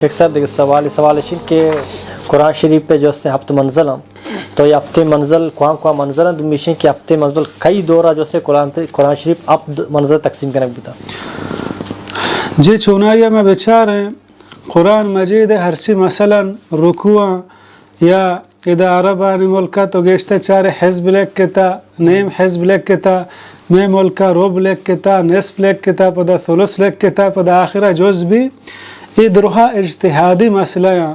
شیخ صاحب دیکھیے سوال ہے کہ قرآن شریف پہ جو سے ہفت منزل ہم تو یہ ہفتے منزل کوام منزل ہیں دمیشن کہ ہفتے منزل کئی دورہ جو سے قرآن شریف اب منزل تقسیم کرنے بتا جی چونائیہ میں بچار ہیں قرآن مجید ہرچی مثلا رکوع یا اذا عربانی ملکہ تو گیشتے چارے حزب لیک کتا نیم حزب لیک کتا میں ملکہ رب لیک کتا نصف لیک کتا پدا ثلث لیک کتا پدا آخرہ جز بھی یہ درہا اجتہادی مسئلہ ہیں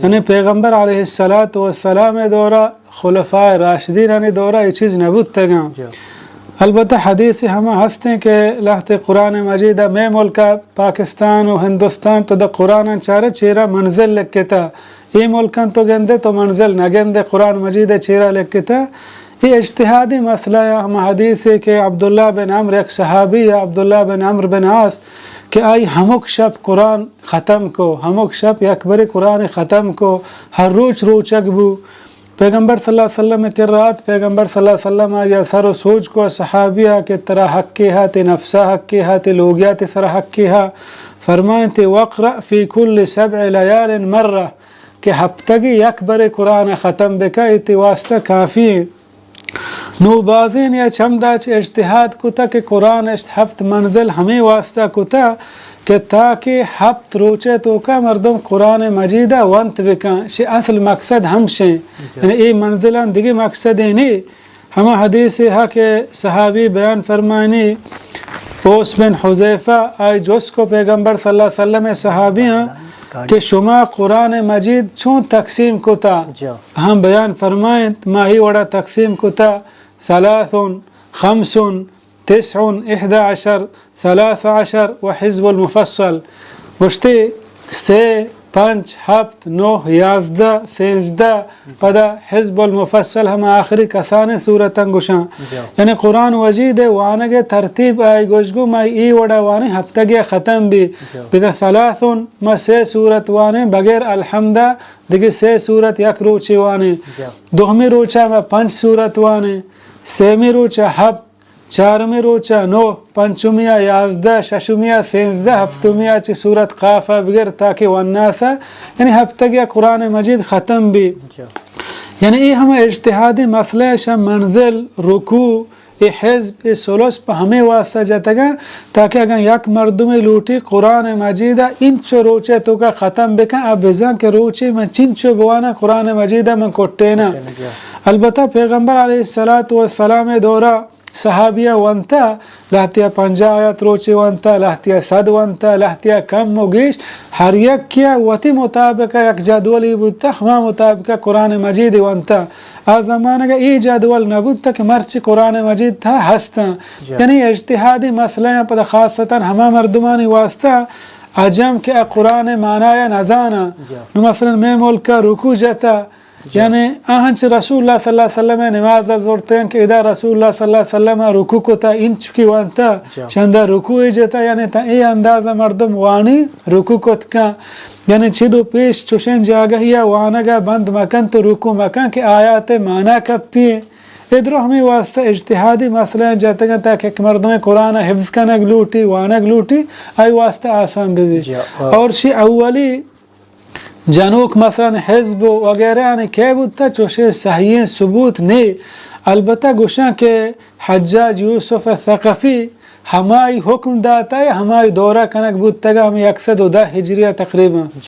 یعنی پیغمبر علیہ السلام دورہ خلفاء راشدین دورہ یہ چیز نبوت تگاں البتہ حدیث ہمیں ہستے کہ لہت قرآن مجید میں ملکہ پاکستان و ہندوستان تو دا قرآن چارے چیرہ منزل لکھتا یہ ملکان تو گندے تو منزل نہ گندے قرآن مجید چیرہ لکھتا یہ اجتہادی مسئلہ ہے ہم حدیث ہے کہ عبداللہ بن عمر ایک صحابی ہے عبداللہ بن عمر بن عاص کہ آئی ہمک شب قرآن ختم کو ہمک شب اکبر قرآن ختم کو ہر روچ اگبو پیغمبر صلی اللہ علیہ وسلم کے رات پیغمبر صلی اللہ علیہ وسلم یا سر و سوچ کو صحابیہ کے ترا حق کی ہا تے نفسہ حق کی ہا تے لوگیات سر حق کی ہا فرمائیں تے وقرأ فی کل 7 لیال مرہ کہ ہفتگی اکبر قرآن ختم بکا اتی واسطہ کافی ہے نو بازین یا چمداچ اجتہاد کتا کہ قرآن ہفت منزل ہمیں واسطہ کتا کہ تاکہ ہفت روچے تو کا مردم قرآن مجیدہ ونت بکن شی اصل مقصد ہم شیں یعنی ای منزلان دیگی مقصد ہی نہیں ہمیں حدیث ہے کہ صحابی بیان فرمائنی اوس بن حذیفہ آئی جس کو پیغمبر صلی اللہ علیہ وسلم صحابی ہیں کہ شما قرآن مجید چون تقسیم کتا ہم بیان فرمائیں ماہی وڑا تقسیم کتا 3 5 9 11 13 وحزب المفصل وشتی 3 5 7 9 11 13 پدا حزب المفصل ہم آخری کسانے صورتاں گوشاں یعنی قرآن وجید وانگے ترتیب آئی گوشگو میں ای وڑا وانے ہفتگی ختم بھی بدا 3 ما 3 صورت وانے بغیر الحمدہ دیکھ 3 صورت یک روچی وانے دوہمی روچا میں 5 صورت وانے سیمی روچا ہب 4 روچا 9 5 11 6 13 ہفتمیہ چی صورت قافہ بغیر تاکہ والناسا یعنی ہفتگی قرآن مجید ختم بھی یعنی یہ ہمیں اجتہادی مسئلہ شم منزل رکوع یہ حزب یہ ثلث پہ ہمیں واسطہ جاتا گا تاکہ اگر یک مردمی لوٹی قرآن مجیدہ انچو روچے تو کا ختم بکن اب بزن کے روچے میں چنچو بوانا قرآن مجیدہ میں کٹینا البتہ پیغمبر علیہ السلام دورہ صحابیہ وانتا لہتیا 50 آیت روچے وانتا لہتیا 100 وانتا لہتیا کم مگیش ہر یک کیا وطی مطابق یک جدولی بودتا ہما مطابق قرآن مجید وانتا آج زمانہ کا ای جدول نبودتا کہ مرچی قرآن مجید تھا ہستا یعنی اجتہادی مسئلہ پدا خاصتاً ہما مردمانی واسطہ عجم کے قرآن معنی نزانا مثلا میں ملکہ رکوع جتا یعنی آہنچ رسول اللہ صلی اللہ علیہ وسلم نماز زورتے ہیں کہ ادا رسول اللہ صلی اللہ علیہ وسلم رکوع کو تا انچ کی وانتا چندہ رکوع جتا یعنی تا ای اندازہ مردم وانی رکوع کو تکا یعنی چھدو پیش چوشن جاگہ یا وانگا بند مکن تو رکوع مکن کہ آیات معنی کب پیئے ادھر ہمیں واسطہ اجتہادی مسئلہ جاتے ہیں تاکہ مردم قرآن حفظ کنگ لوٹی وانگ لوٹی آئی واسطہ آسان بھی اور شی اولی جنوک مثلا حزب وغیرہ یعنی کہ بودتا چوشے صحیح ثبوت نہیں البتہ گوشاں کہ حجاج یوسف الثقفی ہمائی حکم داتا ہے ہمائی دورہ کنک بودتا گا ہمیں 110 ہجریہ تقریباً